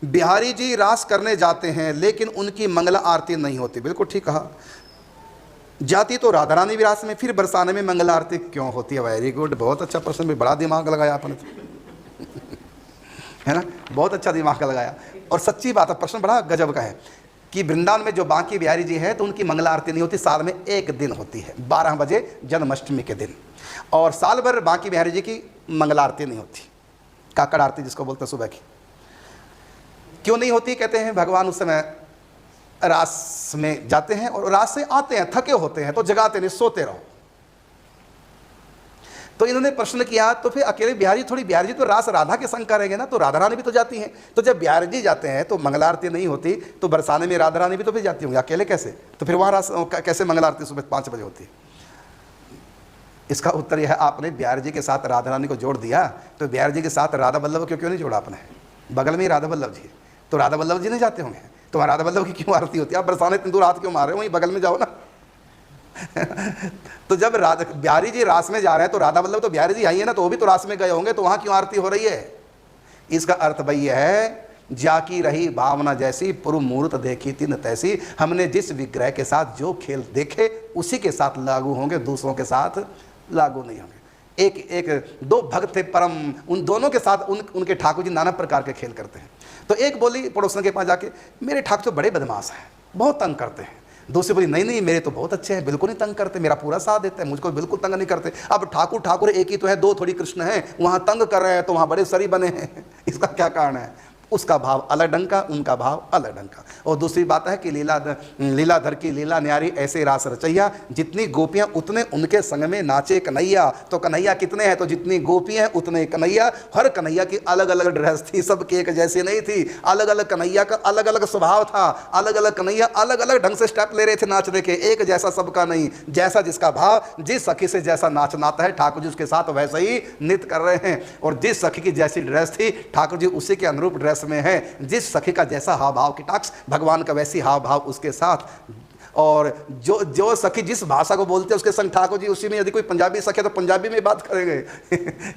बिहारी जी रास करने जाते हैं लेकिन उनकी मंगला आरती नहीं होती। बिल्कुल ठीक कहा। जाती तो राधा रानी भी रास में, फिर बरसाने में मंगला आरती क्यों होती है? वेरी गुड, बहुत अच्छा प्रश्न, भी बड़ा दिमाग लगाया आपने है ना, बहुत अच्छा दिमाग लगाया। और सच्ची बात है, प्रश्न बड़ा गजब का है कि वृंदावन में जो बांके बिहारी जी है तो उनकी मंगला आरती नहीं होती, साल में एक दिन होती है 12 बजे जन्माष्टमी के दिन, और साल भर बांके बिहारी जी की मंगला आरती नहीं होती, काकड़ आरती जिसको बोलते हैं सुबह की। क्यों नहीं होती? कहते हैं भगवान उस समय रास में जाते हैं और रास से आते हैं, थके होते हैं, तो जगाते नहीं, सोते रहो। तो इन्होंने प्रश्न किया तो फिर अकेले बिहारी थोड़ी, बिहारी जी तो रास राधा के संग करेंगे ना, तो राधा रानी भी तो जाती हैं। तो जब बिहारी जी जाते हैं तो मंगला आरती नहीं होती, तो बरसाने में राधा रानी भी तो फिर जाती होंगी, अकेले कैसे? तो फिर वहाँ रास कैसे मंगला आरती सुबह 5 बजे होती है? इसका उत्तर यह है, आपने बिहारी जी के साथ राधा रानी को जोड़ दिया, तो बिहारी जी के साथ राधा वल्लभ को क्यों नहीं जोड़ा आपने? बगल में ही राधा वल्लभ जी, तो राधा वल्लभ जी नहीं जाते होंगे, तो राधा वल्लभ की क्यों आरती होती है? आप बरसाने इतनी दूर हाथ क्यों मार रहे हो? वहीं बगल में जाओ ना तो जब बिहारी जी रास में जा रहे हैं तो राधा वल्लभ तो बिहारी जी आई है ना, तो वो भी तो रास में गए होंगे, तो वहां क्यों आरती हो रही है? इसका अर्थ भाई यह है, जाकी रही भावना जैसी, पूर्व मुहूर्त देखी तिन तैसी। हमने जिस विग्रह के साथ जो खेल देखे उसी के साथ लागू होंगे, दूसरों के साथ लागू नहीं होंगे। एक दो भक्त थे परम, उन दोनों के साथ उनके ठाकुर जी नाना प्रकार के खेल करते हैं। तो एक बोली पड़ोसन के पास जाके, मेरे ठाकुर तो बड़े बदमाश हैं, बहुत तंग करते हैं। दूसरी बोली, नहीं नहीं मेरे तो बहुत अच्छे हैं, बिल्कुल नहीं तंग करते, मेरा पूरा साथ देते हैं, मुझको बिल्कुल तंग नहीं करते। अब ठाकुर ठाकुर एक ही तो है, दो थोड़ी कृष्ण हैं, वहाँ तंग कर रहे हैं तो वहाँ बड़े सरी बने हैं इसका क्या कारण है? उसका भाव अलग ढंग का, उनका भाव अलग ढंग का। और दूसरी बात है कि लीलाधर की लीला न्यारी, ऐसे रास रचैया, जितनी गोपियां उतने उनके संग में नाचे कन्हैया। तो कन्हैया कितने हैं? तो जितनी गोपियां हैं उतने कन्हैया। हर कन्हैया की अलग अलग ड्रेस थी, सबकी एक जैसी नहीं थी, अलग अलग कन्हैया का अलग अलग स्वभाव था, अलग अलग कन्हैया अलग अलग ढंग से स्टेप ले रहे थे नाचने के, एक जैसा सबका नहीं। जैसा जिसका भाव, जिस सखी से जैसा नाचना आता है ठाकुर जी उसके साथ वैसे ही नृत्य कर रहे हैं। और जिस सखी की जैसी ड्रेस थी ठाकुर जी उसी के अनुरूप ड्रेस में है। जिस सखी का जैसा हाव भाव की टाक्स, भगवान का वैसी हाव भाव उसके साथ। और जो सखी जिस भाषा को बोलते हैं उसके संग ठाकुर जी उसी में। यदि कोई पंजाबी सखी है तो पंजाबी में बात करेंगे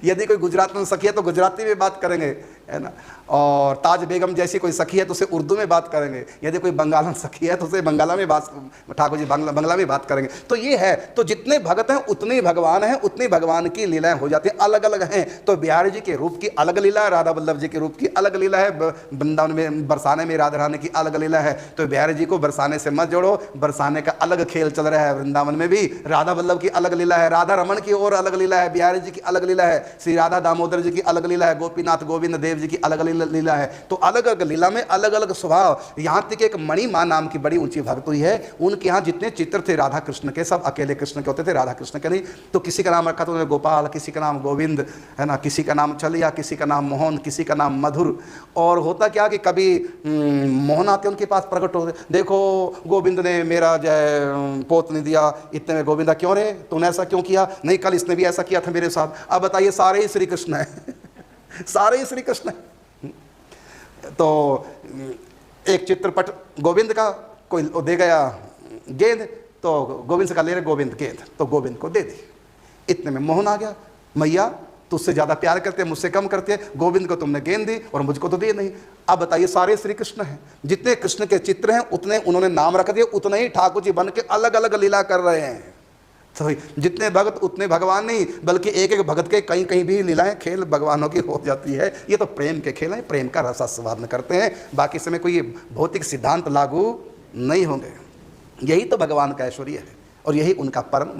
यदि कोई गुजरात में सखी है तो गुजराती में बात करेंगे, है ना। और ताज बेगम जैसी कोई सखी है तो उसे उर्दू में बात करेंगे। यदि कोई बंगालन सखी है तो उसे बंगाला में बात, ठाकुर जी बंगला में बात करेंगे। तो ये है, तो जितने भगत हैं उतने भगवान हैं, उतनी भगवान की लीलाएं हो जाती हैं, अलग अलग हैं। तो बिहारी जी के रूप की अलग लीला है, राधा वल्लभ जी के रूप की अलग लीला है, वृंदावन में बरसाने में राधा रानी की अलग लीला है। तो बिहारी जी को बरसाने से मत जोड़ो, बरसाने का अलग खेल चल रहा है वृंदावन में भी। राधा वल्लभ की अलग लीला है, राधा रमन की और अलग लीला है, बिहारी जी की अलग लीला है, श्री राधा दामोदर जी की अलग लीला है, गोपीनाथ गोविंद देव जी की अलग लीला है। तो अलग अलग लीला में अलग अलग स्वभाव। यहाँ तक एक मणि माँ नाम की बड़ी ऊंची भक्त हुई है, उनके यहाँ जितने चित्र थे राधा कृष्ण के, सब अकेले कृष्ण के होते थे, राधा कृष्ण के नहीं। तो किसी का नाम रखा तो गोपाल, किसी का नाम गोविंद, है ना, किसी का नाम चलिया, किसी का नाम मोहन, किसी का नाम मधुर। और होता क्या कि कभी मोहन आते उनके पास प्रकट होते, देखो गोविंद ने मेरा जय पोत नहीं दिया, इतने में गोविंदा क्यों रे, तूने ऐसा क्यों किया? नहीं कल इसने भी ऐसा किया था मेरे साथ। अब बताइए, सारे ही श्री कृष्ण है सारे ही श्री कृष्ण है। तो एक चित्रपट गोविंद का कोई दे गया गेंद, तो गोविंद से कहा ले रहे गोविंद गेंद, तो गोविंद को दे दी। इतने में मोहन आ गया, मैया तुझसे ज़्यादा प्यार करते हैं, मुझसे कम करते हैं, गोविंद को तुमने गेंद दी और मुझको तो दी नहीं। अब बताइए, सारे श्री कृष्ण हैं, जितने कृष्ण के चित्र हैं उतने उन्होंने नाम रख दिए, उतने ही ठाकुर जी बन के अलग अलग लीला कर रहे हैं। तो जितने भगत उतने भगवान नहीं, बल्कि एक एक भगत के कहीं कहीं भी लीलाएं खेल भगवानों की हो जाती है। ये तो प्रेम के खेल हैं, प्रेम का रसास्वादन करते हैं, बाकी समय कोई भौतिक सिद्धांत लागू नहीं होंगे। यही तो भगवान का ऐश्वर्य है और यही उनका परम